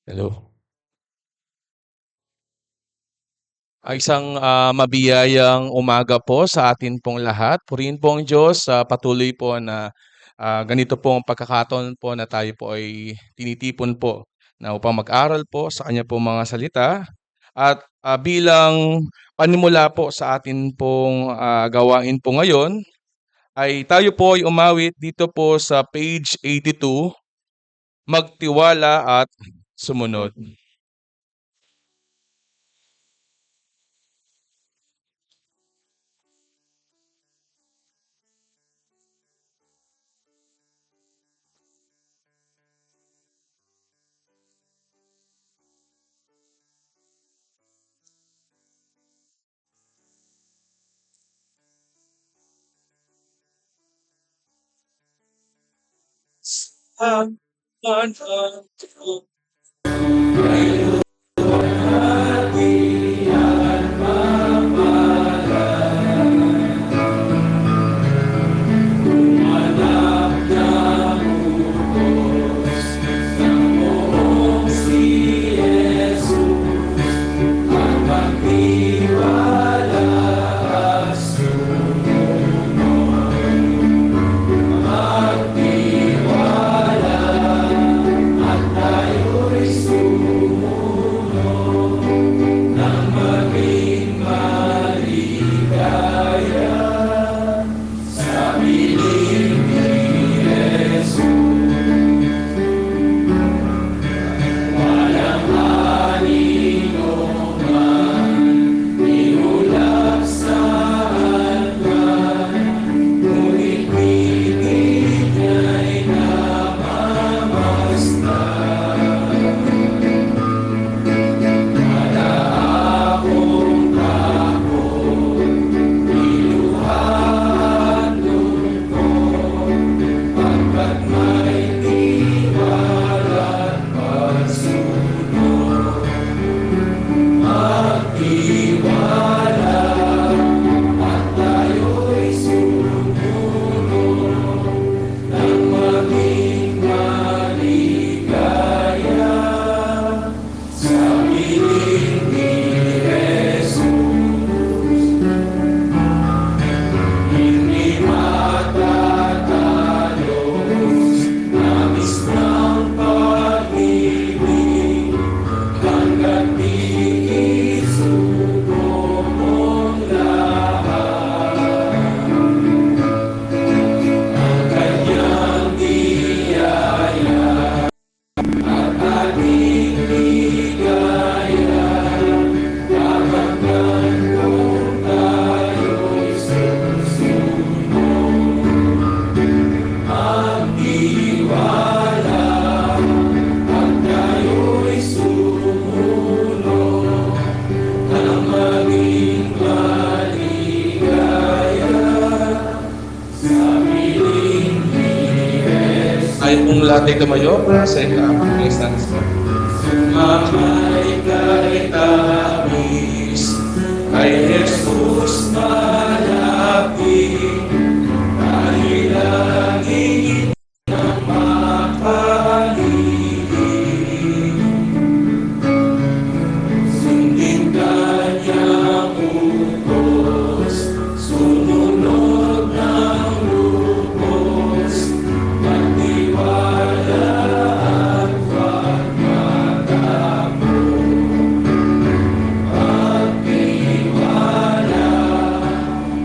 Hello. Isang, mabiyayang umaga po sa atin pong lahat. Purihin po ang Diyos sa patuloy po na, ganito pong pagkakataon po na tayo po ay tinitipon po na upang mag-aral po sa kanya pong mga salita at, bilang panimula po sa atin pong, gawain po ngayon ay tayo po ay umawit dito po sa page 82, Magtiwala at Sumunod. Tayo pong lahat ay tumayo para sa ikapang instance. Sumamay kay tamis, kay Jesus malapit, tayo laging mapahalin. Sundin kanyang utos, sumunod ng lubos, magtiwala at huwag magtampo. Magtiwala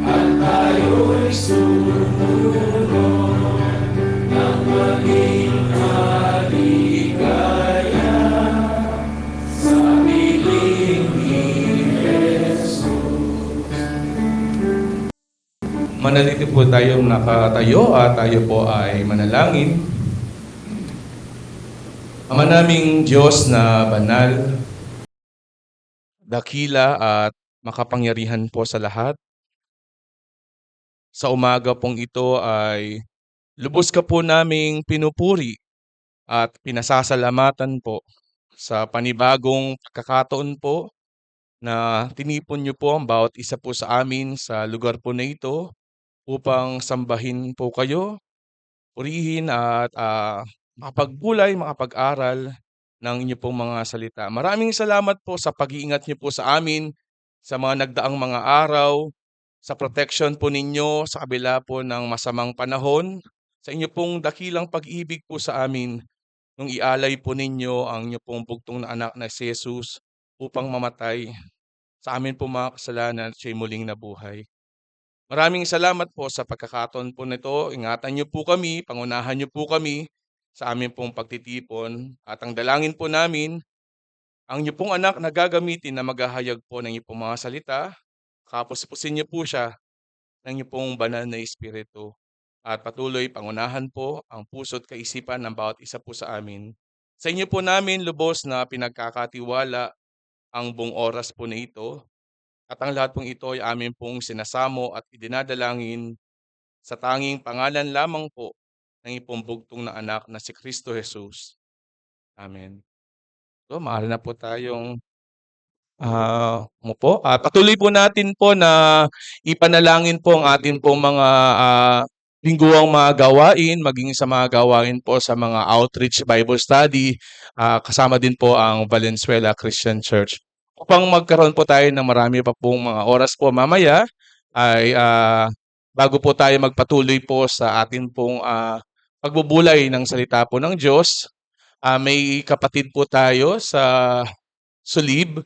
at tayo'y sumunod nang maging maligaya sa piling ni Jesus. Manaliti po tayong nakatayo at tayo po ay manalangin. Ama naming Diyos na banal, dakila at makapangyarihan po sa lahat, sa umaga pong ito ay lubos ka po naming pinupuri at pinasasalamatan po sa panibagong pagkakataon po na tinipon niyo po ang bawat isa po sa amin sa lugar po na ito upang sambahin po kayo, purihin at makapagbulay, makapag-aral ng inyo pong mga salita. Maraming salamat po sa pag-iingat niyo po sa amin sa mga nagdaang mga araw, sa protection po ninyo sa kabila po ng masamang panahon, sa inyo pong dakilang pag-ibig po sa amin nung ialay po ninyo ang inyo pong bugtong na anak na si Jesus upang mamatay sa amin po mga kasalanan at siya'y muling nabuhay. Maraming salamat po sa pagkakataon po nito. Ingatan niyo po kami, pangunahan niyo po kami sa amin pong pagtitipon. At ang dalangin po namin, ang inyo pong anak na gagamitin na maghahayag po ng inyo pong mga salita, kapuspusin niyo po siya ng inyo pong banal na espiritu. At patuloy pangunahan po ang puso't kaisipan ng bawat isa po sa amin. Sa inyo po namin lubos na pinagkakatiwala ang buong oras po na ito. At ang lahat pong ito ay amin pong sinasamo at idinadalangin sa tanging pangalan lamang po ng ipong bugtong na anak na si Kristo Jesus. Amen. So, maaari na po tayong umupo. Patuloy po natin po na ipanalangin po ang atin pong mga lingguang mga gawain, maging sa mga gawain po sa mga outreach Bible study, kasama din po ang Valenzuela Christian Church. Upang magkaroon po tayo ng marami pa pong mga oras po mamaya, ay bago po tayo magpatuloy po sa atin pong pagbubulay ng salita po ng Diyos, may kapatid po tayo sa Sulib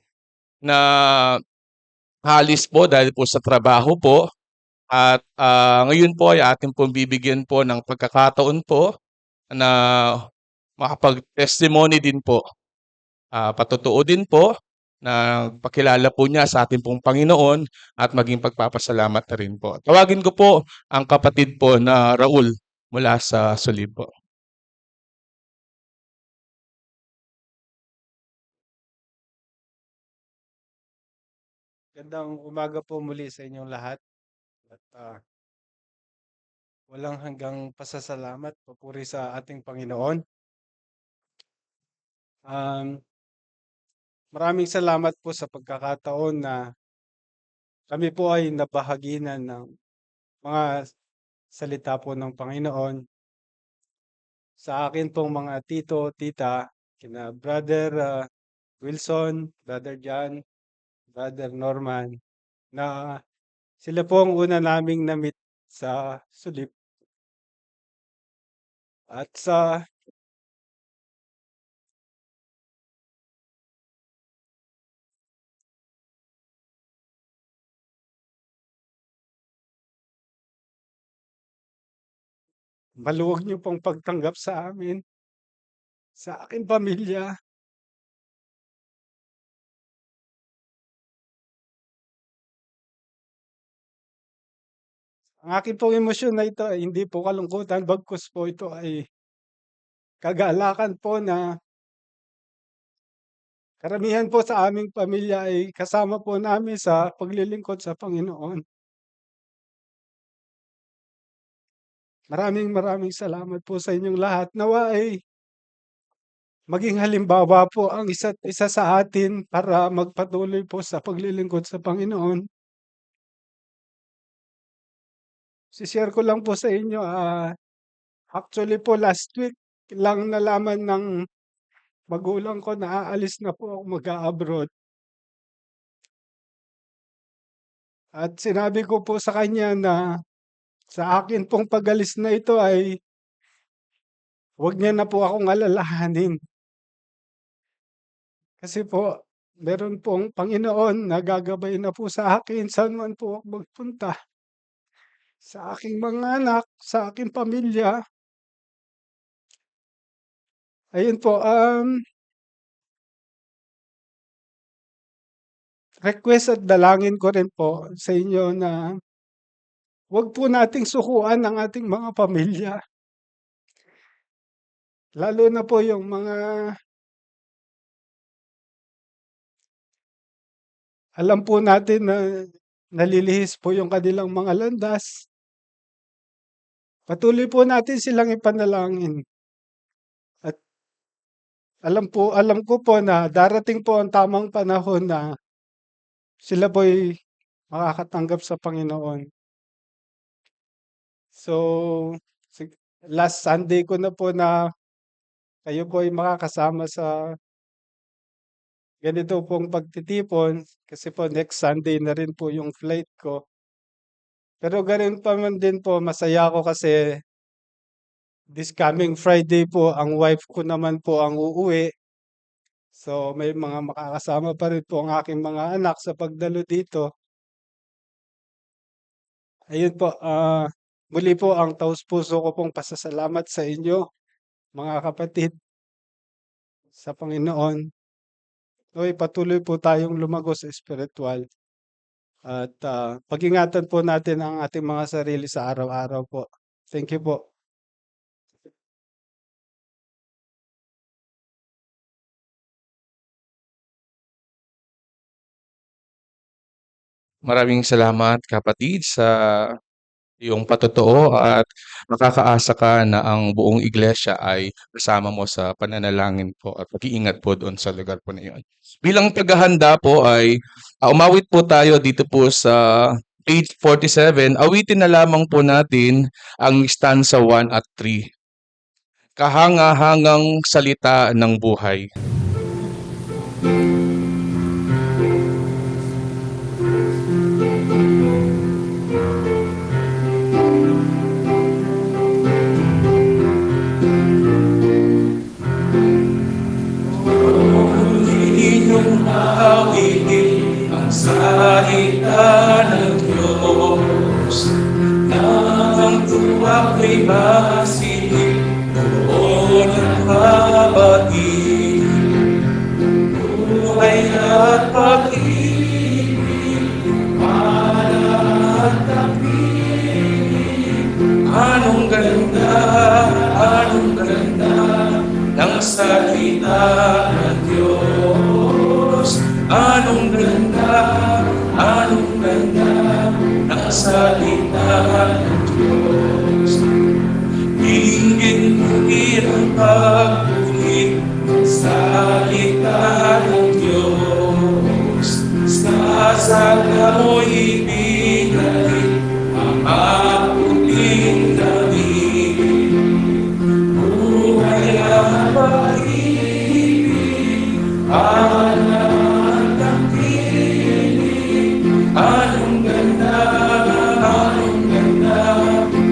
na halis po dahil po sa trabaho po at ngayon po ay atin pong bibigyan po ng pagkakataon po na makapag-testimony din po. Patotoo din po na pakilala po niya sa ating pong Panginoon at maging pagpapasalamat na rin po. Tawagin ko po ang kapatid po na Raul mula sa Sulib po. Gandang umaga po muli sa inyong lahat at walang hanggang pasasalamat, papuri sa ating Panginoon. Maraming salamat po sa pagkakataon na kami po ay nabahaginan ng mga salita po ng Panginoon sa akin pong mga tito, tita, kina Brother Wilson, Brother John, Brother Norman, na sila po ang una naming na-meet sa Sulip. At sa maluwag niyo pong pagtanggap sa amin, sa aking pamilya. Ang akin pong emosyon na ito ay hindi po kalungkutan, bagkus po ito ay kagalakan po na karamihan po sa aming pamilya ay kasama po namin sa paglilingkod sa Panginoon. Maraming salamat po sa inyong lahat. Nawa ay maging halimbawa po ang isa't isa sa atin para magpatuloy po sa paglilingkod sa Panginoon. Si-share ko lang po sa inyo, actually po last week lang nalaman ng magulang ko na aalis na po ako mag-a-abroad. At sinabi ko po sa kanya na sa akin pong pag-alis na ito ay huwag niya na po akong alalahanin. Kasi po meron pong Panginoon na gagabay na po sa akin saan man po ako magpunta. Sa aking mga anak, sa aking pamilya. Ayun po, request at dalangin ko rin po sa inyo na huwag po nating sukuan ang ating mga pamilya. Lalo na po yung mga alam po natin na nalilihis po yung kanilang mga landas. Patuloy po natin silang ipanalangin. At alam ko po na darating po ang tamang panahon na sila po'y makakatanggap sa Panginoon. So, last Sunday ko na po na kayo po ay makakasama sa ganito pong pagtitipon kasi po next Sunday na rin po yung flight ko. Pero gano'n pa man din po masaya ako kasi this coming Friday po ang wife ko naman po ang uuwi. So, may mga makakasama pa rin po ang aking mga anak sa pagdalo dito. Ayun po, muli po ang taos-puso ko pong pasasalamat sa inyo, mga kapatid, sa Panginoon. Nawa'y patuloy po tayong lumago sa espirituwal at, pag-ingatan po natin ang ating mga sarili sa araw-araw po. Thank you po. Maraming salamat kapatid sa iyong patotoo at makakaasa ka na ang buong iglesia ay kasama mo sa pananalangin po at pag-iingat po doon sa lugar po na iyon. Bilang paghahanda po ay umawit po tayo dito po sa page 47. Awitin na lamang po natin ang stanza 1 at 3. Kahanga-hangang salita ng buhay. Inyong awitin ang salita ng Diyos, nang tuwa ko'y masilip, buo ng kapatid. Buhay at pag-ibig, at tapig. Anong ganda ng salita ng Diyos. Anong ganda ng salita ng Diyos. Hinggit ang pag-ulit ng salita ng Diyos. Sa sala mo'y ibigay ang maputing damit. Buhay ang pag-ibig, at tinig. Anong ganda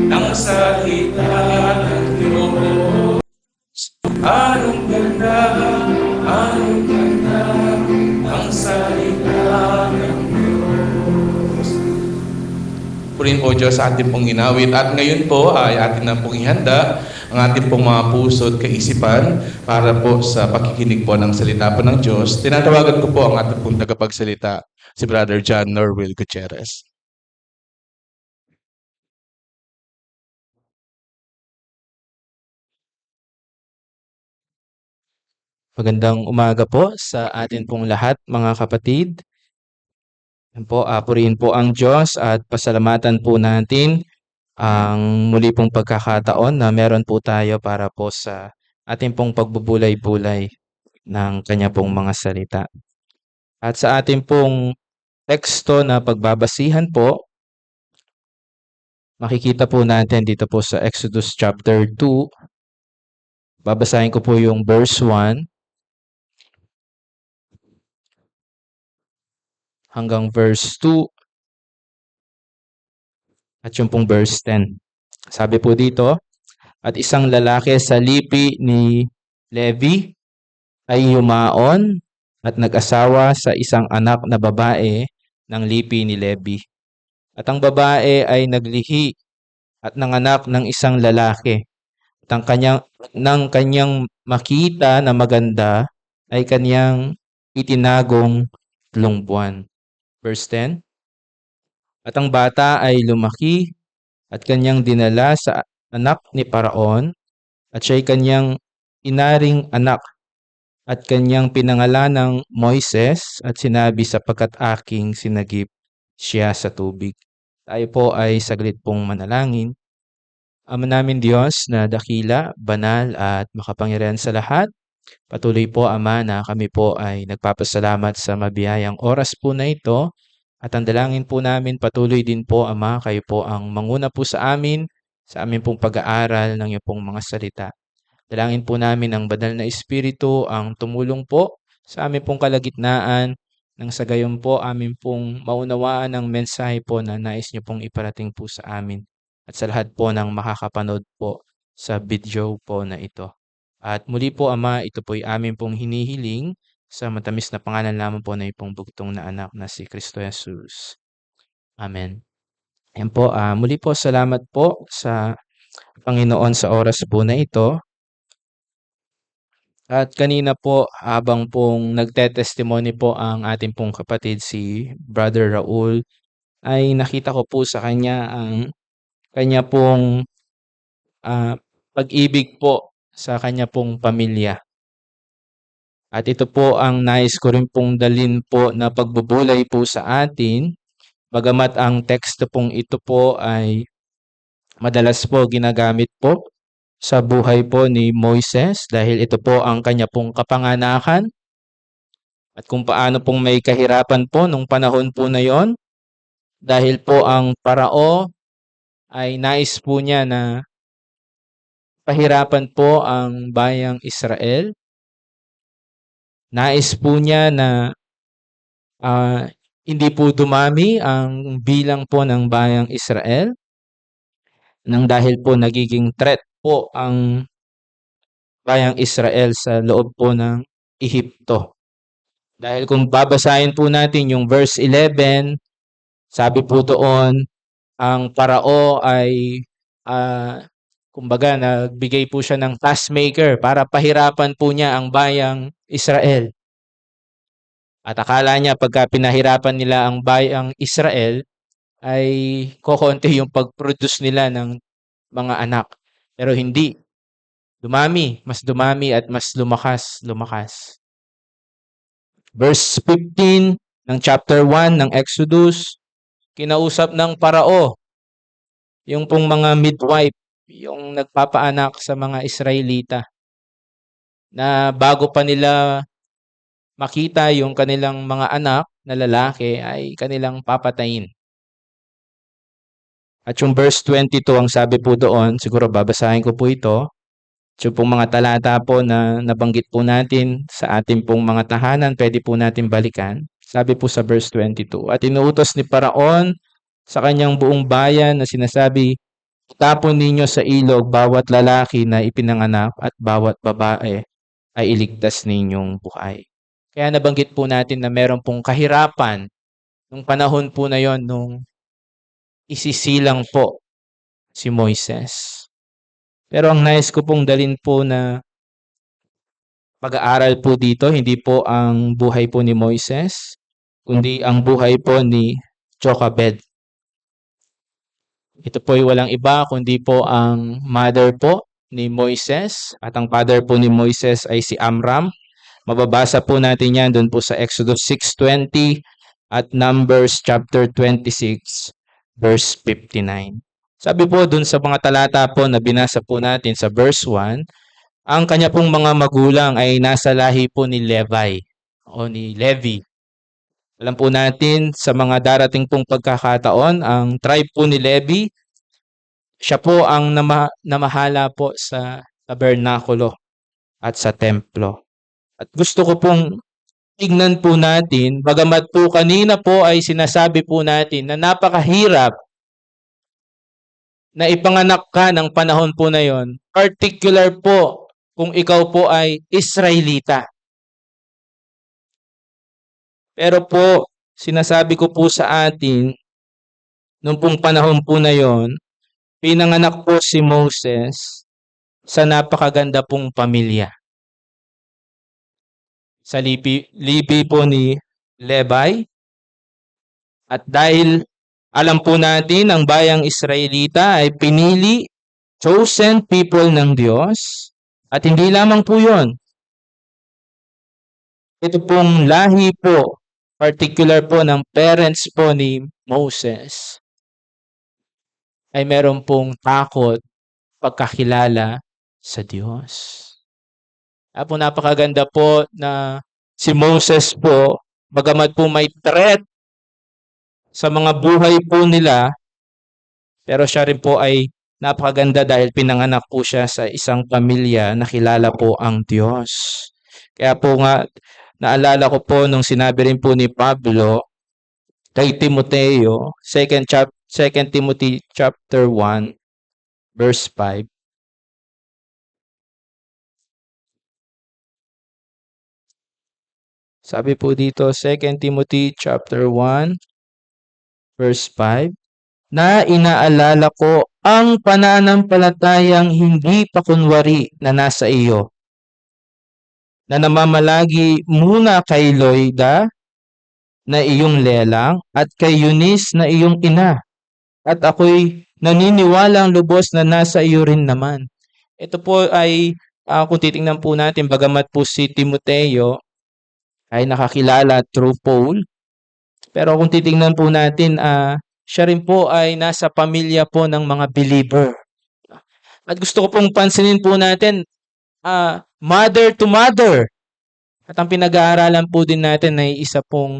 ng salita ng Diyos. Anong ganda ng salita ng Diyos. Purin po Diyos sa ating pong ginawit at ngayon po ay atin na pong ihanda ang ating pong mga puso at kaisipan para po sa pakikinig po ng salita po ng Diyos. Tinatawagan ko po ang ating pong tagapagsalita, si Brother John Norwil Gutierrez. Magandang umaga po sa atin pong lahat, mga kapatid. Yan po, purihin po ang Diyos at pasalamatan po natin ang muli pong pagkakataon na meron po tayo para po sa ating pong pagbubulay-bulay ng kanya pong mga salita. At sa ating pong teksto na pagbabasihan po, makikita po natin dito po sa Exodus chapter 2. Babasahin ko po yung verse 1 hanggang verse 2 at yung pong verse 10. Sabi po dito, at isang lalaki sa lipi ni Levi ay yumaon at nag-asawa sa isang anak na babae ng lipi ni Levi. At ang babae ay naglihi at nanganak ng isang lalaki. At nang kanyang makita na maganda ay kanyang itinagong 3 buwan. Verse 10. At ang bata ay lumaki at kanyang dinala sa anak ni Paraon at siya'y kanyang inaring anak at kanyang pinangalan ng Moises at sinabi sapagkat aking sinagip siya sa tubig. Tayo po ay saglit pong manalangin. Ama namin Diyos na dakila, banal at makapangyarihan sa lahat, patuloy po Ama na kami po ay nagpapasalamat sa mabiyayang oras po na ito at ang dalangin po namin patuloy din po Ama, kayo po ang manguna po sa amin pong pag-aaral ng iyong pong mga salita. Dalangin po namin ang banal na Espiritu ang tumulong po sa amin pong kalagitnaan, nang sa gayon po amin pong maunawaan ang mensahe po na nais niyo pong iparating po sa amin at sa lahat po ng makakapanood po sa video po na ito. At muli po, Ama, ito po'y amin pong hinihiling sa matamis na pangalan lamang po na ipong bugtong na anak na si Kristo Jesus. Amen. Ayan po, muli po salamat po sa Panginoon sa oras po na ito. At kanina po, habang pong nagte-testimony po ang ating pong kapatid si Brother Raul, ay nakita ko po sa kanya ang kanya pong pag-ibig po sa kanya pong pamilya. At ito po ang nais ko rin pong dalin po na pagbubulay po sa atin, bagamat ang teksto pong ito po ay madalas po ginagamit po sa buhay po ni Moises dahil ito po ang kanya pong kapanganakan at kung paano pong may kahirapan po nung panahon po na yon dahil po ang parao ay nais po niya na pahirapan po ang bayang Israel. Nais po niya na hindi po dumami ang bilang po ng bayang Israel nang dahil po nagiging threat po ang bayang Israel sa loob po ng Ehipto. Dahil kung babasahin po natin yung verse 11, sabi po doon, ang parao ay kumbaga nagbigay po siya ng taskmaker para pahirapan po niya ang bayang Israel. At akala niya pagka pinahirapan nila ang bayang Israel ay kokonti yung pag-produce nila ng mga anak. Pero hindi. Dumami at mas lumakas. Verse 15 ng chapter 1 ng Exodus, kinausap ng parao yung pong mga midwife, yung nagpapaanak sa mga Israelita, na bago pa nila makita yung kanilang mga anak na lalaki ay kanilang papatayin. At yung verse 22, ang sabi po doon, siguro babasahin ko po ito, yung pong mga talata po na nabanggit po natin sa ating pong mga tahanan, pwede po natin balikan. Sabi po sa verse 22, at inuutos ni Paraon sa kanyang buong bayan na sinasabi, itapon ninyo sa ilog bawat lalaki na ipinanganak at bawat babae ay iligtas ninyong buhay. Kaya nabanggit po natin na meron pong kahirapan nung panahon po na yon nung isisilang po si Moises. Pero ang nais ko pong dalin po na pag-aaral po dito, hindi po ang buhay po ni Moises, kundi ang buhay po ni Jochebed. Ito po ay walang iba kundi po ang mother po ni Moises at ang father po ni Moises ay si Amram. Mababasa po natin yan doon po sa Exodus 6:20 at Numbers chapter 26 verse 59. Sabi po doon sa mga talata po na binasa po natin sa verse 1, ang kanya pong mga magulang ay nasa lahi po ni Levi o ni Levi. Alam po natin sa mga darating pong pagkakataon, ang tribe po ni Levi, siya po ang namahala po sa tabernakulo at sa templo. At gusto ko pong tignan po natin, bagamat po kanina po ay sinasabi po natin na napakahirap na ipanganak ka ng panahon po na yon, particular po kung ikaw po ay Israelita. Pero po, sinasabi ko po sa atin, nung pong panahon po na yon, pinanganak po si Moses sa napakaganda pong pamilya. Sa lipi po ni Levi. At dahil alam po natin ang bayang Israelita ay pinili, chosen people ng Diyos. At hindi lamang po yon. Ito pong lahi po, particular po ng parents po ni Moses, ay meron pong takot pagkakilala sa Diyos. Po napakaganda po na si Moses po, bagamat po may threat sa mga buhay po nila, pero siya rin po ay napakaganda dahil pinanganak po siya sa isang pamilya na kilala po ang Diyos. Kaya po nga, naalala ko po nung sinabi rin po ni Pablo kay Timoteo, 2 Timothy chapter 1 verse 5. Sabi po dito, 2 Timothy chapter 1 verse 5, na inaalala ko ang pananampalatayang hindi pakunwari na nasa iyo, na namamalagi muna kay Loida na iyong lelang at kay Eunice na iyong ina, at ako'y naniniwalang lubos na nasa iyo rin naman. Ito po ay, kung titingnan po natin, bagamat po si Timoteo ay nakakilala through Paul, pero kung titingnan po natin, siya rin po ay nasa pamilya po ng mga believer. At gusto ko pong pansinin po natin, mother to mother. At ang pinag-aaralan po din natin ay isa pong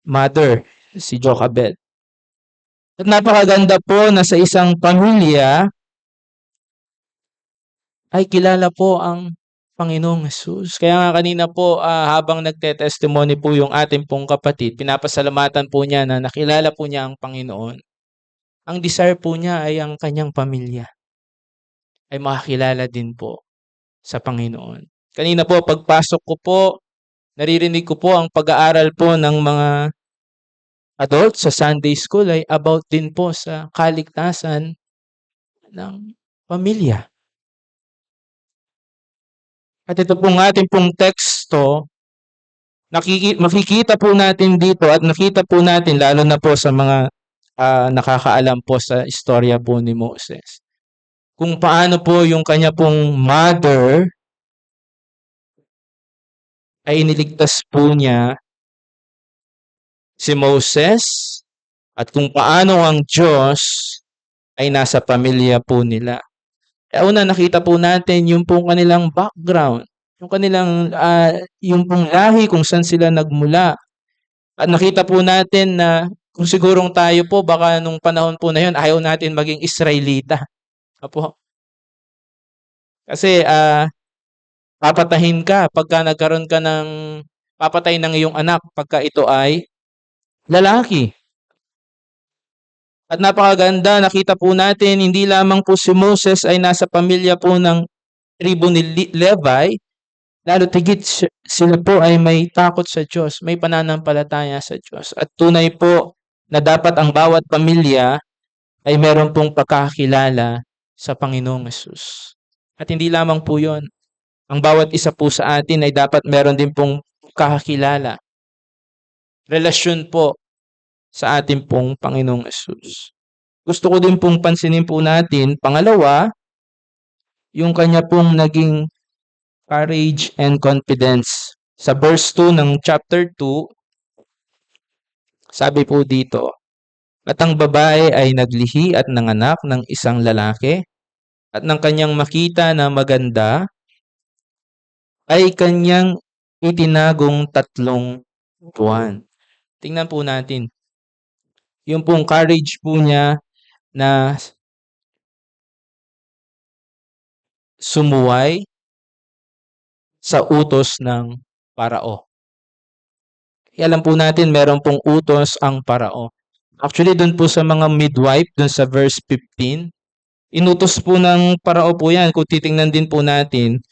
mother, si Jochebed. At napakaganda po na sa isang pamilya ay kilala po ang Panginoong Hesus. Kaya nga kanina po, habang nagte-testimony po yung ating pong kapatid, pinapasalamatan po niya na nakilala po niya ang Panginoon. Ang desire po niya ay ang kanyang pamilya ay makakilala din po sa Panginoon. Kanina po, pagpasok ko po, naririnig ko po ang pag-aaral po ng mga adult sa Sunday School ay about din po sa kaligtasan ng pamilya. At ito pong ating pong teksto, makikita po natin dito at nakita po natin lalo na po sa mga nakakaalam po sa istorya po ni Moses, kung paano po yung kanya pong mother ay iniligtas po niya si Moses, at kung paano ang Diyos ay nasa pamilya po nila. Una, nakita po natin yung pong kanilang background, yung kanilang, yung pong lahi kung saan sila nagmula. At nakita po natin na kung sigurong tayo po, baka nung panahon po na yun, ayaw natin maging Israelita. Apo. Kasi, papatahin ka pagka nagkaroon ka ng, papatay ng iyong anak pagka ito ay lalaki. At napakaganda, nakita po natin, hindi lamang po si Moses ay nasa pamilya po ng tribo ni Levi, lalo tigit sila po ay may takot sa Diyos, may pananampalataya sa Diyos. At tunay po na dapat ang bawat pamilya ay meron pong pagkakilala sa Panginoong Hesus. At hindi lamang po yon, ang bawat isa po sa atin ay dapat meron din pong pagkakilala, relasyon po sa ating pong Panginoong Hesus. Gusto ko din pong pansinin po natin, pangalawa, yung kanya pong naging courage and confidence. Sa verse 2 ng chapter 2, sabi po dito, at ang babae ay naglihi at nanganak ng isang lalaki, at nang kanyang makita na maganda, ay kanyang itinagong 3 buwan. Tingnan po natin. Yung pong courage po niya na sumuway sa utos ng Parao. Alam po natin, meron pong utos ang Parao. Actually, dun po sa mga midwife, dun sa verse 15, inutos po ng Parao po yan. Kung titingnan din po natin,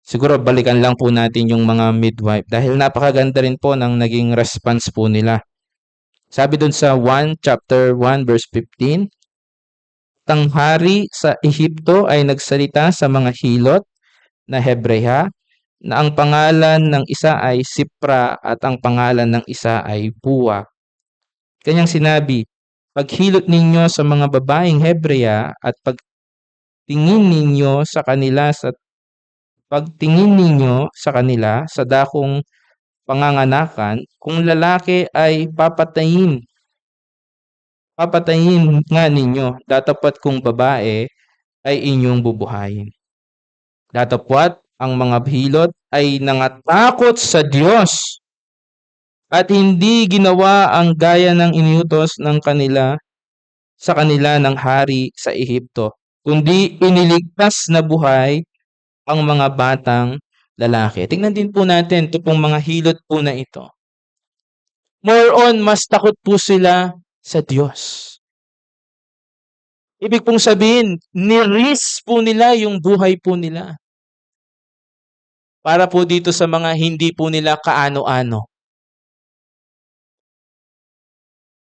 siguro balikan lang po natin yung mga midwife dahil napakaganda rin po ng naging response po nila. Sabi dun sa chapter 1 verse 15, ang hari sa Ehipto ay nagsalita sa mga hilot na Hebreya na ang pangalan ng isa ay Sipra at ang pangalan ng isa ay Puwa. Kanyang sinabi, paghilot ninyo sa mga babaeng Hebreya at pagtingin ninyo sa kanila sa dakong panganganakan, kung lalaki ay papatayin nga ninyo, datapwat kung babae ay inyong bubuhayin. Datapwat ang mga hilot ay nangatakot sa Diyos at hindi ginawa ang gaya ng iniutos sa kanila ng hari sa Ehipto, kundi iniligtas na buhay ang mga batang lalaki. Tingnan din po natin ito pong mga hilot po na ito. More on, mas takot po sila sa Diyos. Ibig pong sabihin, ni-risk po nila yung buhay po nila. Para po dito sa mga hindi po nila kaano-ano.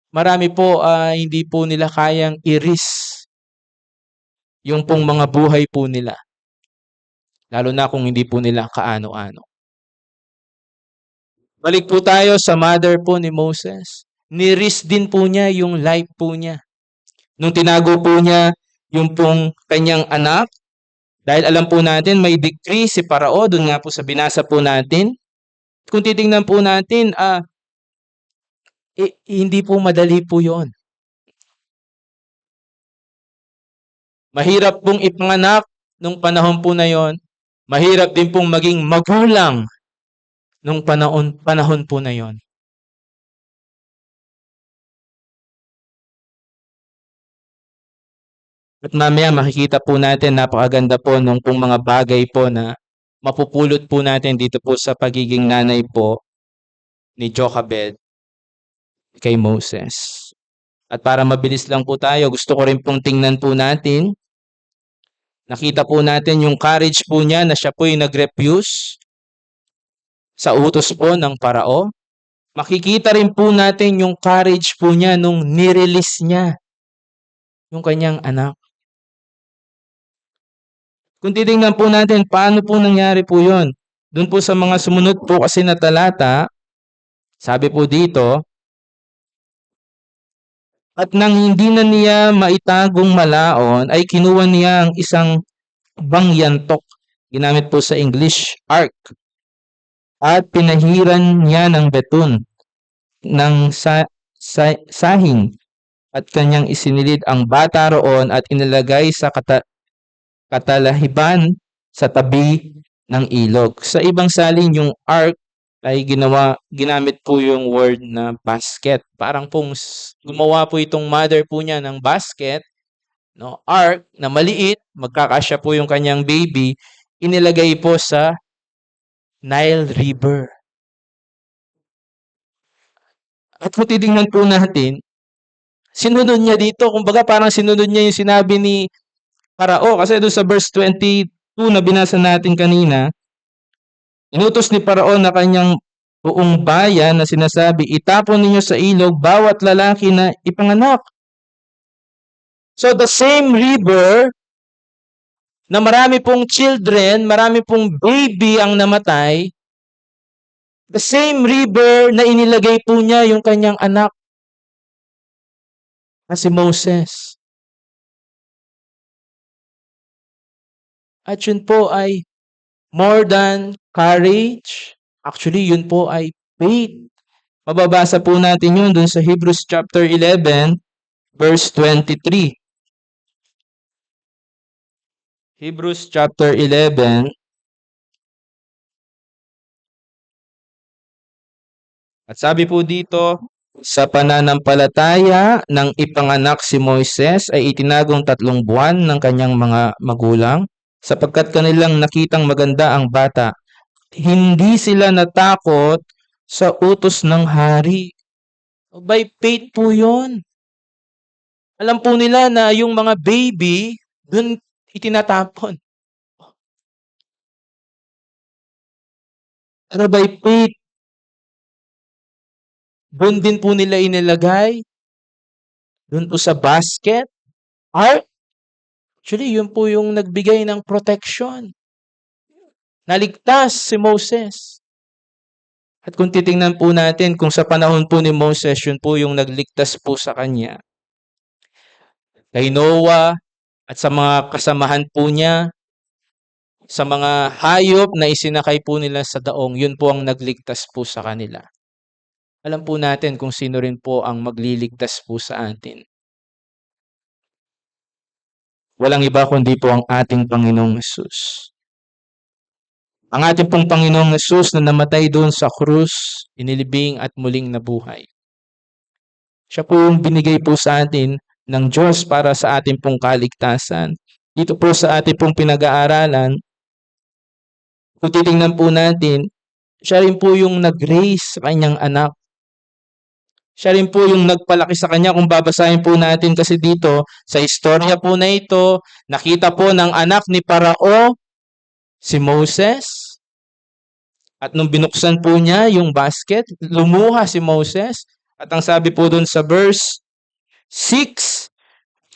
Marami po hindi po nila kayang i-risk yung pong mga buhay po nila. Lalo na kung hindi po nila kaano-ano. Balik po tayo sa mother po ni Moses. Ni-risk din po niya yung life po niya. Nung tinago po niya yung pong kanyang anak, dahil alam po natin may decree si Parao, doon nga po sa binasa po natin. Kung titingnan po natin, hindi po madali po yon. Mahirap pong ipanganak nung panahon po na yon. Mahirap din pong maging magulang nung panahon po na yon. At mamaya makikita po natin, napakaganda po nung pong mga bagay po na mapupulot po natin dito po sa pagiging nanay po ni Jochebed kay Moses. At para mabilis lang po tayo, gusto ko rin pong tingnan po natin. Nakita po natin yung courage po niya na siya po yung nag-refuse sa utos po ng Parao. Makikita rin po natin yung courage po niya nung nirelease niya yung kanyang anak. Kung titingnan po natin, paano po nangyari po yon? Doon po sa mga sumunod po kasi na talata, sabi po dito, at nang hindi na niya maitagong malaon, ay kinuha niya ang isang bangyantok, ginamit po sa English, ark, at pinahiran niya ng betun, ng sahing, at kanyang isinilid ang bata roon at inilagay sa katalahiban sa tabi ng ilog. Sa ibang salin, yung ark ay ginamit po yung word na basket. Parang pong gumawa po itong mother po niya ng basket, no, ark na maliit, magkakasya po yung kanyang baby, inilagay po sa Nile River. At kung titingnan po natin, sinunod niya dito, kumbaga parang sinunod niya yung sinabi ni Parao, kasi doon sa verse 22 na binasa natin kanina, inutos ni Parao na kanyang buong bayan na sinasabi, itapon ninyo sa ilog bawat lalaki na ipanganak. So the same river na marami pong children, marami pong baby ang namatay, the same river na inilagay po niya yung kanyang anak na si Moses. At yun po ay more than courage. Actually, yun po ay faith. Mababasa po natin yun dun sa Hebrews chapter 11, verse 23. Hebrews chapter 11, at sabi po dito, sa pananampalataya ng ipanganak si Moises ay itinagong 3 buwan ng kanyang mga magulang sapagkat kanilang nakitang maganda ang bata. Hindi sila natakot sa utos ng hari. By faith po yun. Alam po nila na yung mga baby, dun itinatapon. Pero by faith, doon din po nila inilagay. Doon po sa basket. Ark. Actually, yun po yung nagbigay ng protection. Naligtas si Moses. At kung titingnan po natin, kung sa panahon po ni Moses, yun po yung nagligtas po sa kanya. Kay Noah at sa mga kasamahan po niya, sa mga hayop na isinakay po nila sa daong, yun po ang nagligtas po sa kanila. Alam po natin kung sino rin po ang magliligtas po sa atin. Walang iba kundi po ang ating Panginoong Hesus. Ang ating pong Panginoong Hesus na namatay doon sa krus, inilibing at muling nabuhay. Siya po yung binigay po sa atin ng Diyos para sa ating pong kaligtasan. Dito po sa ating pong pinag-aaralan, kung titingnan po natin, siya rin po yung nag-raise sa kanyang anak. Siya rin po yung nagpalaki sa kanya. Kung babasahin po natin kasi dito, sa istorya po na ito, nakita po ng anak ni Parao si Moses. At nung binuksan po niya yung basket, lumuha si Moses. At ang sabi po dun sa verse 6,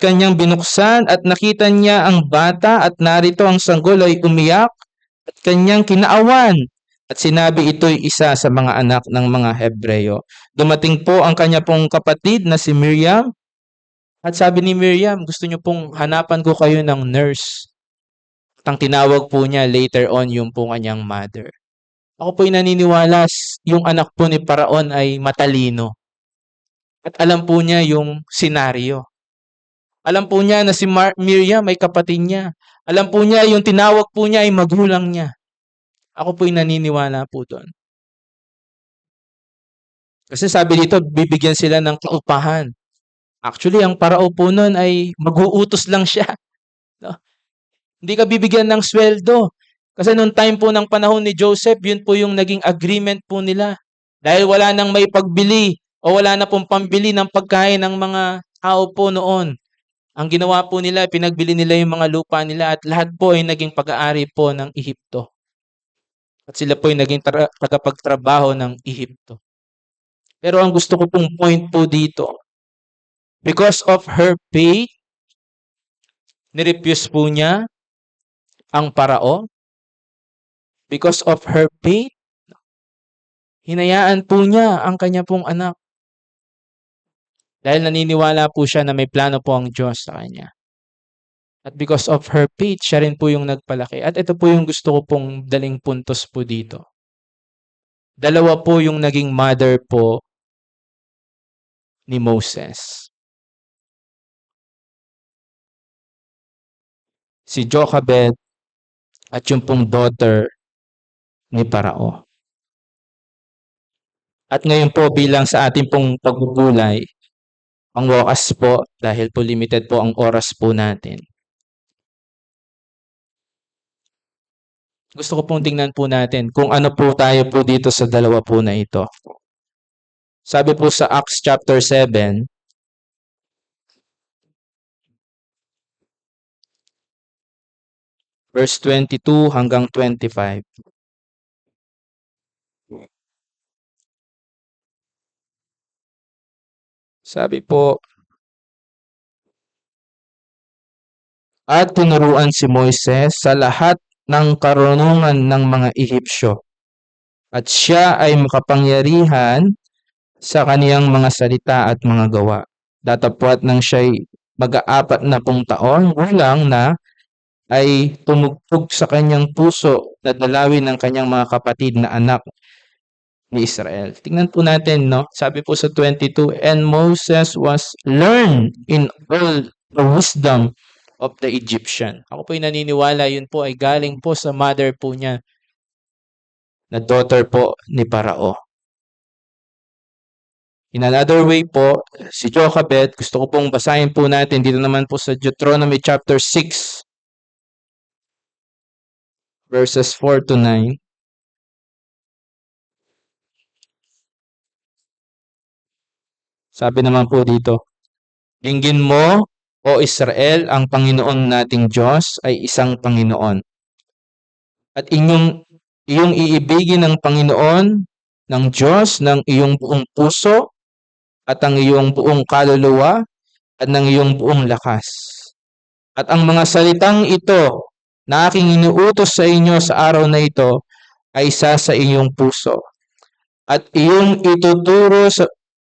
kanyang binuksan at nakita niya ang bata at narito ang sanggol ay umiyak at kanyang kinaawan. At sinabi ito'y isa sa mga anak ng mga Hebreyo. Dumating po ang kanya pong kapatid na si Miriam. At sabi ni Miriam, gusto niyo pong hanapan ko kayo ng nurse. At ang tinawag po niya later on yung po kanyang mother. Ako po'y naniniwala yung anak po ni Paraon ay matalino. At alam po niya yung senaryo. Alam po niya na si Miriam ay kapatid niya. Alam po niya yung tinawag po niya ay magulang niya. Ako po'y naniniwala po doon. Kasi sabi dito, bibigyan sila ng kaupahan. Actually, ang Parao po noon ay mag-uutos lang siya. No? Hindi ka bibigyan ng sweldo. Kasi noong time po ng panahon ni Joseph, yun po yung naging agreement po nila. Dahil wala nang may pagbili o wala na pong pambili ng pagkain ng mga tao po noon. Ang ginawa po nila, pinagbili nila yung mga lupa nila at lahat po ay naging pag-aari po ng Ehipto. At sila po ay naging tagapagtrabaho ng Ehipto. Pero ang gusto ko pong point po dito, because of her faith, nirefuse po niya ang Parao. Because of her faith, hinayaan po niya ang kanya pong anak. Dahil naniniwala po siya na may plano po ang Diyos sa kanya. At because of her faith, siya rin po yung nagpalaki. At ito po yung gusto ko pong daling puntos po dito. Dalawa po yung naging mother po ni Moses. Si Jochebed at yung pong daughter ni Parao. At ngayon po bilang sa ating pong pagbubulay, ang wakas po dahil po limited po ang oras po natin. Gusto ko pong tingnan po natin kung ano po tayo po dito sa dalawa po na ito. Sabi po sa Acts chapter 7, verse 22 hanggang 25. Sabi po, at tinuruan si Moises sa lahat ng karunungan ng mga Ehipsyo. At siya ay makapangyarihan sa kaniyang mga salita at mga gawa. Datapwat nang siya'y mag-aapat na pung taon, gulang na ay tumugtog sa kanyang puso na dalawin ng kanyang mga kapatid na anak ni Israel. Tingnan po natin, no? Sabi po sa 22, and Moses was learned in all the wisdom of the Egyptian. Ako po'y naniniwala, yun po ay galing po sa mother po niya, na daughter po ni Parao. In another way po, si Jochebed, gusto ko pong basahin po natin dito naman po sa Deuteronomy chapter 6, verses 4 to 9. Sabi naman po dito, dinggin mo, O Israel, ang Panginoon nating Diyos ay isang Panginoon. At iyong iibigin ng Panginoon ng Diyos ng iyong buong puso at ang iyong buong kaluluwa at ng iyong buong lakas. At ang mga salitang ito na aking inuutos sa inyo sa araw na ito ay isa sa iyong puso. At iyong ituturo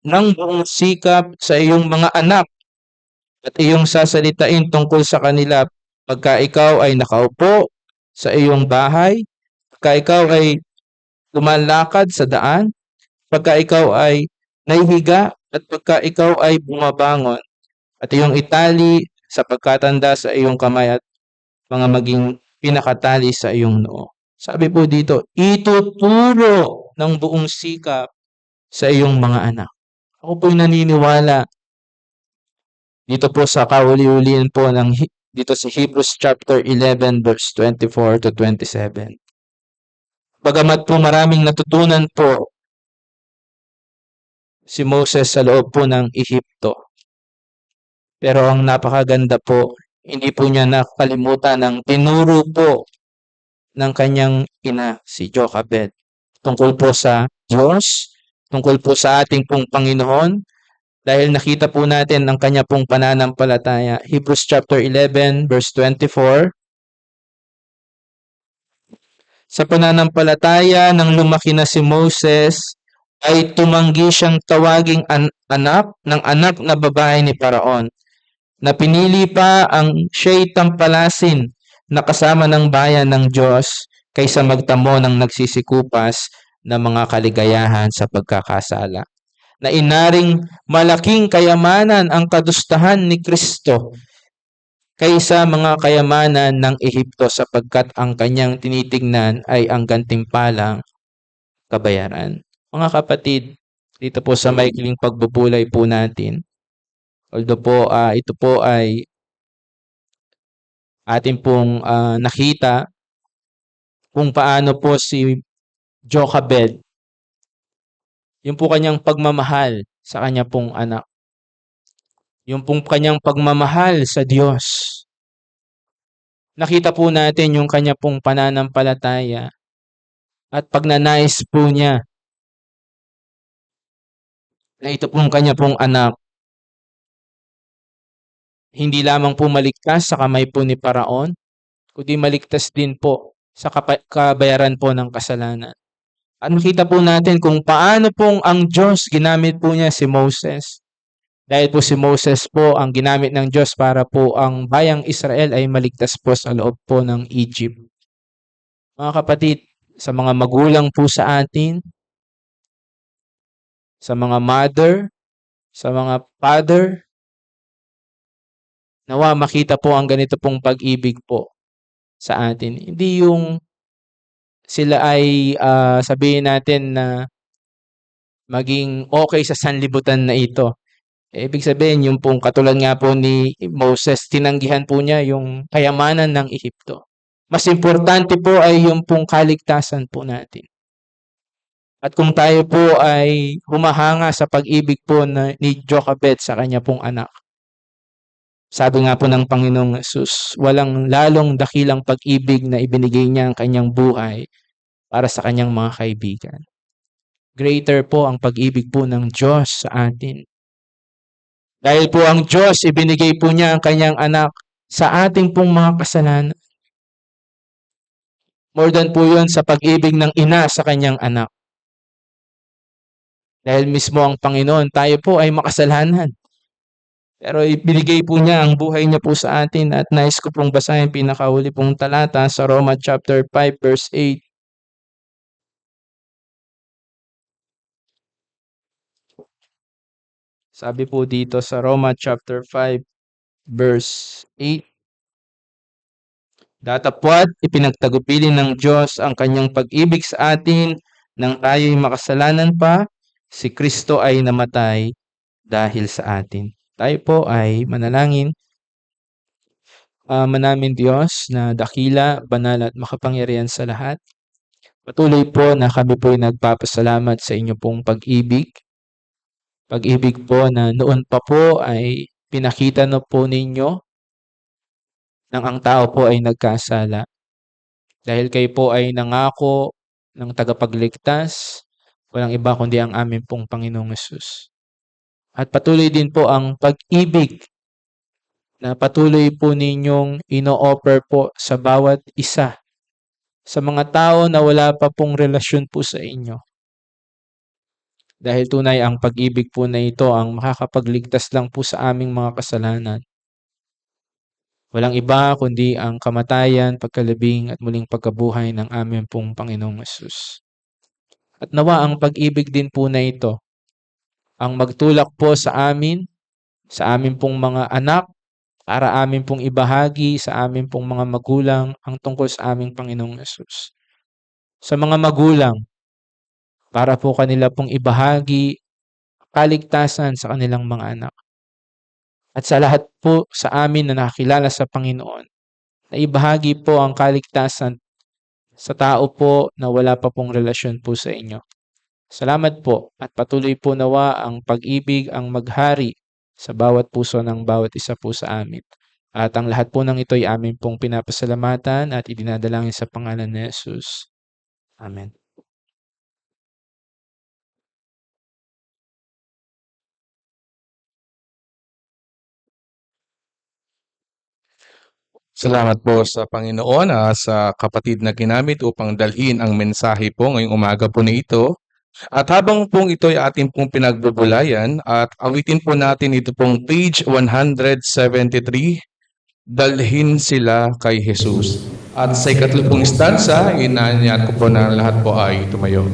ng buong sikap sa iyong mga anak at iyong sasalitain tungkol sa kanila pagka ikaw ay nakaupo sa iyong bahay, pagka ikaw ay lumalakad sa daan, pagka ikaw ay nahihiga at pagka ikaw ay bumabangon, at iyong itali sa pagkatanda sa iyong kamay at mga maging pinakatali sa iyong noo. Sabi po dito, ituturo ng buong sikap sa iyong mga anak. Ako po'y naniniwala dito po sa kauli-ulian po dito sa Hebrews chapter 11 verse 24 to 27. Bagamat po maraming natutunan po si Moses sa loob po ng Ehipto. Pero ang napakaganda po, hindi po niya nakalimutan ang tinuro po ng kanyang ina, si Jochebed. Tungkol po sa Diyos, tungkol po sa ating pong Panginoon, dahil nakita po natin ang kanya pong pananampalataya. Hebrews chapter 11, verse 24. Sa pananampalataya nang lumaki na si Moses, ay tumanggi siyang tawaging anak ng anak na babae ni Paraon, na pinili pa ang siya'y tampalasin na kasama ng bayan ng Diyos kaysa magtamo ng nagsisikupas na mga kaligayahan sa pagkakasala. Na inaring malaking kayamanan ang kadustahan ni Kristo kaysa mga kayamanan ng Ehipto sapagkat ang kanyang tinitingnan ay ang gantimpalang kabayaran. Mga kapatid, dito po sa maikling pagbubulay po natin, although po ito po ay atin pong nakita kung paano po si Jochebed, yung po kanyang pagmamahal sa kanya pong anak, yung pong kanyang pagmamahal sa Diyos. Nakita po natin yung kanya pong pananampalataya at pagnanais po niya na ito pong kanya pong anak hindi lamang po maligtas sa kamay po ni Paraon, kundi maligtas din po sa kabayaran po ng kasalanan. At nakita po natin kung paano pong ang Diyos ginamit po niya si Moses. Dahil po si Moses po ang ginamit ng Diyos para po ang bayang Israel ay maligtas po sa loob po ng Egypt. Mga kapatid, sa mga magulang po sa atin, sa mga mother, sa mga father, nawa makita po ang ganito pong pag-ibig po sa atin. Hindi yung sila ay sabihin natin na maging okay sa sanlibutan na ito. Ibig sabihin, yung pong katulad nga po ni Moses, tinanggihan po niya yung kayamanan ng Ehipto. Mas importante po ay yung pong kaligtasan po natin. At kung tayo po ay humahanga sa pag-ibig po ni Jochebed sa kanya pong anak, sabi nga po ng Panginoong Hesus, walang lalong dakilang pag-ibig na ibinigay niya ang kanyang buhay para sa kanyang mga kaibigan. Greater po ang pag-ibig po ng Diyos sa atin. Dahil po ang Diyos, ibinigay po niya ang kanyang anak sa ating pong mga kasalanan. More than po yun sa pag-ibig ng ina sa kanyang anak. Dahil mismo ang Panginoon, tayo po ay makasalanan. Pero ibinigay po niya ang buhay niya po sa atin at nais ko pong basahin pinakahuli pong talata sa Roma chapter 5 verse 8. Sabi po dito sa Roma chapter 5 verse 8. Datapwat ipinagtagubilin ng Diyos ang kanyang pag-ibig sa atin nang tayo'y makasalanan pa, si Kristo ay namatay dahil sa atin. Tayo po ay manalangin. Manamin Diyos na dakila, banal at makapangyarihan sa lahat. Patuloy po na kami po ay nagpapasalamat sa inyo pong pag-ibig. Pag-ibig po na noon pa po ay pinakita na po ninyo nang ang tao po ay nagkasala. Dahil kayo po ay nangako ng tagapagligtas, walang iba kundi ang aming pong Panginoong Hesus. At patuloy din po ang pag-ibig na patuloy po ninyong ino-offer po sa bawat isa, sa mga tao na wala pa pong relasyon po sa inyo. Dahil tunay ang pag-ibig po na ito ang makakapagligtas lang po sa aming mga kasalanan. Walang iba kundi ang kamatayan, pagkalibing at muling pagkabuhay ng aming pong Panginoong Hesus. At nawa ang pag-ibig din po na ito ang magtulak po sa amin pong mga anak, para amin pong ibahagi sa amin pong mga magulang ang tungkol sa aming Panginoong Hesus. Sa mga magulang, para po kanila pong ibahagi kaligtasan sa kanilang mga anak. At sa lahat po sa amin na nakakilala sa Panginoon, na ibahagi po ang kaligtasan sa tao po na wala pa pong relasyon po sa inyo. Salamat po at patuloy po nawa ang pag-ibig ang maghari sa bawat puso ng bawat isa po sa amin. At ang lahat po ng ito ay amin pong pinapasalamatan at idinadalangin sa pangalan ni Jesus. Amen. Salamat po sa Panginoon sa kapatid na ginamit upang dalhin ang mensahe po ngayong umaga po na ito. At habang pong ito ay ating pong pinagbubulayan at awitin po natin ito pong page 173, Dalhin sila kay Jesus. At sa ikatlo pong stanza, inanyat ko po na lahat po ay tumayo.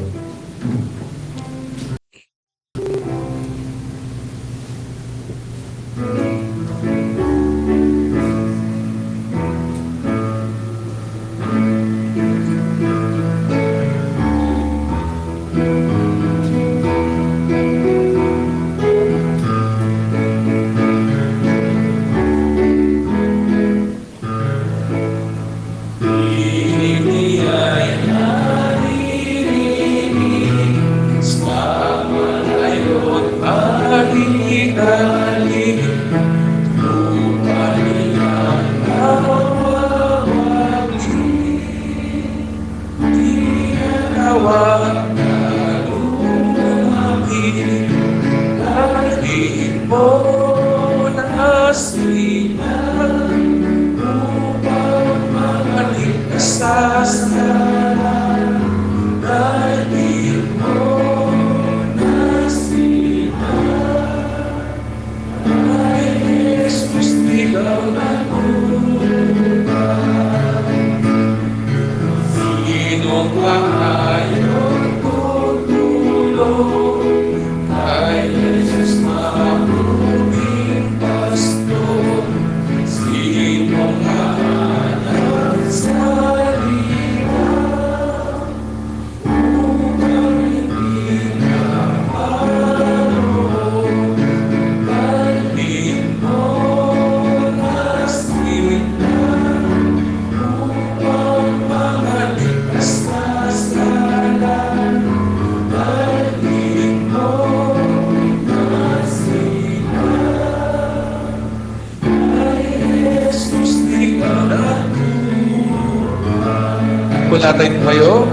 Natin tayo.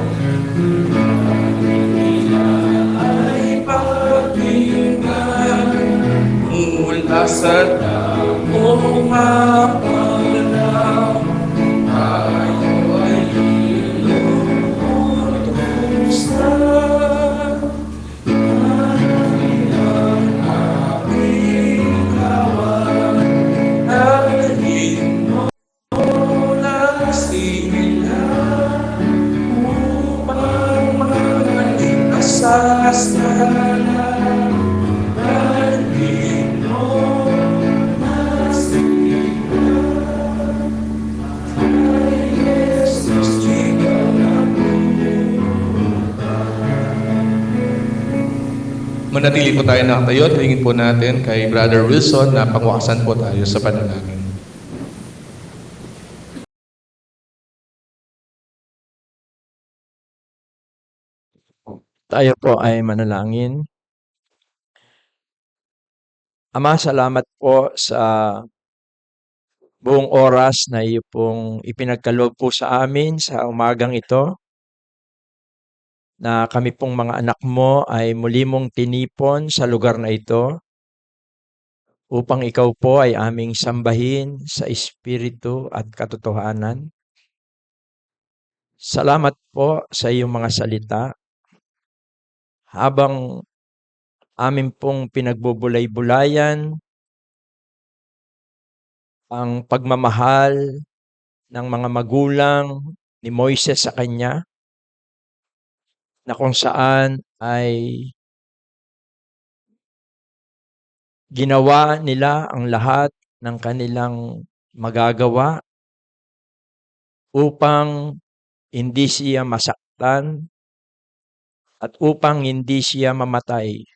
Mula sa damo mapalaw, tayo ay ilulutos na. Ang aming kawan, dalhin mo na sila. Manatili po tayo nakatayo. Tingin po natin kay Brother Wilson na pangwakasan po tayo sa panalangin. Tayo po ay manalangin. Ama, salamat po sa buong oras na iyo pong ipinagkaloob po sa amin sa umagang ito, na kami pong mga anak mo ay muli mong tinipon sa lugar na ito upang ikaw po ay aming sambahin sa espiritu at katotohanan. Salamat po sa iyong mga salita. Habang amin pong pinagbubulay-bulayan ang pagmamahal ng mga magulang ni Moises sa kanya, na kung saan ay ginawa nila ang lahat ng kanilang magagawa upang hindi siya masaktan at upang hindi siya mamatay.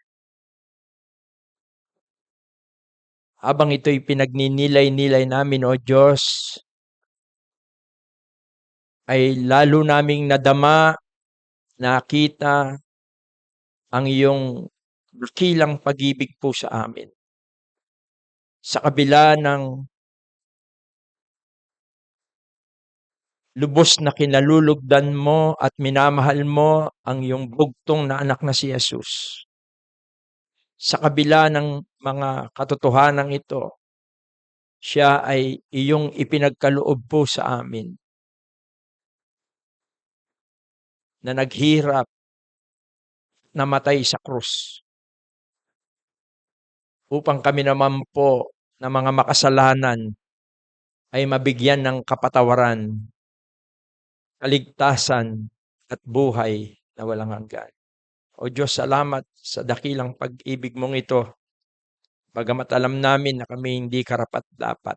Habang ito'y pinagninilay-nilay namin, O Diyos, ay lalo naming nadama, nakita ang iyong dakilang pag-ibig po sa amin. Sa kabila ng lubos na kinalulugdan mo at minamahal mo ang iyong bugtong na anak na si Jesus. Sa kabila ng mga katotohanan ito, siya ay iyong ipinagkaloob po sa amin na naghirap, namatay sa krus upang kami naman po na mga makasalanan ay mabigyan ng kapatawaran, kaligtasan at buhay na walang hanggan. O Diyos, salamat sa dakilang pag-ibig mong ito. Bagamat alam namin na kami hindi karapat-dapat.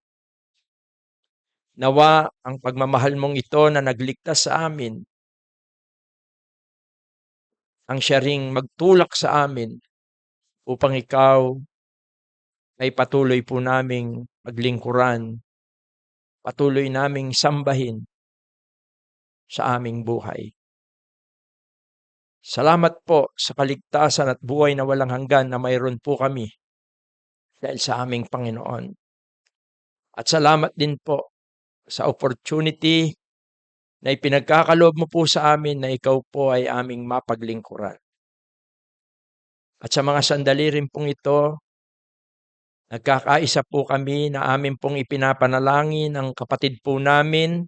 Nawa ang pagmamahal mong ito na nagligtas sa amin, ang siya ring magtulak sa amin upang ikaw ay patuloy po naming maglingkuran, patuloy naming sambahin sa aming buhay. Salamat po sa kaligtasan at buhay na walang hanggan na mayroon po kami dahil sa aming Panginoon. At salamat din po sa opportunity na ipinagkakaloob mo po sa amin na ikaw po ay aming mapaglingkuran. At sa mga sandali rin pong ito, nagkakaisa po kami na amin pong ipinapanalangin ang kapatid po namin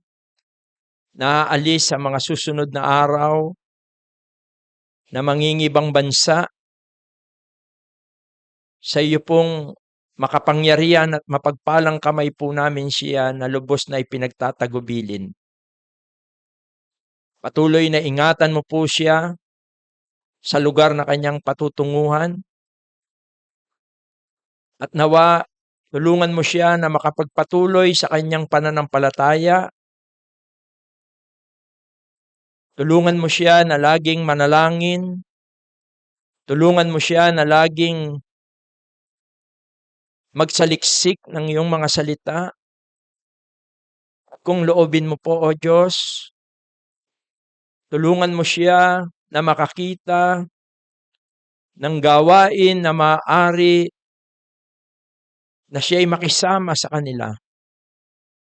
na aalis sa mga susunod na araw na mangingibang bansa. Sa iyo pong makapangyarihan at mapagpalang kamay po namin siya na lubos na ipinagtatagubilin. Patuloy na ingatan mo po siya sa lugar na kanyang patutunguhan at nawa tulungan mo siya na makapagpatuloy sa kanyang pananampalataya. Tulungan mo siya na laging manalangin. Tulungan mo siya na laging magsaliksik ng iyong mga salita. Kung loobin mo po, O Diyos, tulungan mo siya na makakita ng gawain na maaari na siya ay makisama sa kanila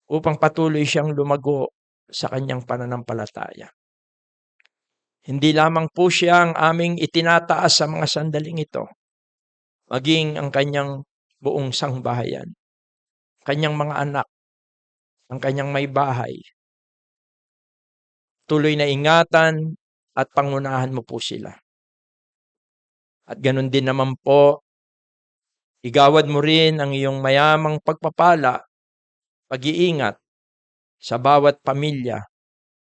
upang patuloy siyang lumago sa kanyang pananampalataya. Hindi lamang po siya ang aming itinataas sa mga sandaling ito, maging ang kanyang buong sangbahayan, kanyang mga anak, ang kanyang may bahay. Tuloy na ingatan at pangunahan mo po sila. At ganun din naman po, igawad mo rin ang iyong mayamang pagpapala, pag-iingat sa bawat pamilya,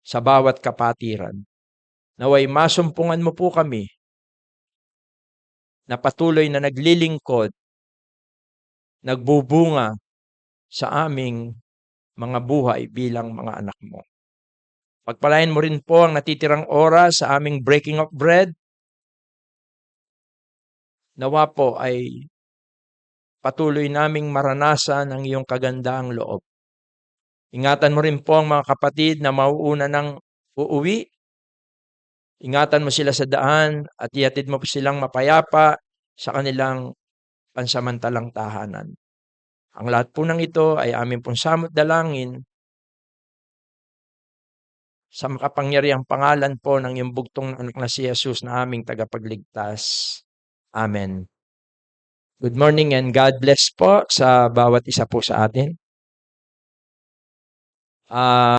sa bawat kapatiran. Naway masumpungan mo po kami na patuloy na naglilingkod, nagbubunga sa aming mga buhay bilang mga anak mo. Pagpalain mo rin po ang natitirang oras sa aming breaking of bread. Nawa po ay patuloy naming maranasan ang iyong kagandaang loob. Ingatan mo rin po ang mga kapatid na mauuna ng uuwi. Ingatan mo sila sa daan at ihatid mo silang mapayapa sa kanilang pansamantalang tahanan. Ang lahat po ng ito ay aming pong samot dalangin sa makapangyarihang pangalan po ng iyong bugtong anak na si Jesus na aming tagapagligtas. Amen. Good morning and God bless po sa bawat isa po sa atin.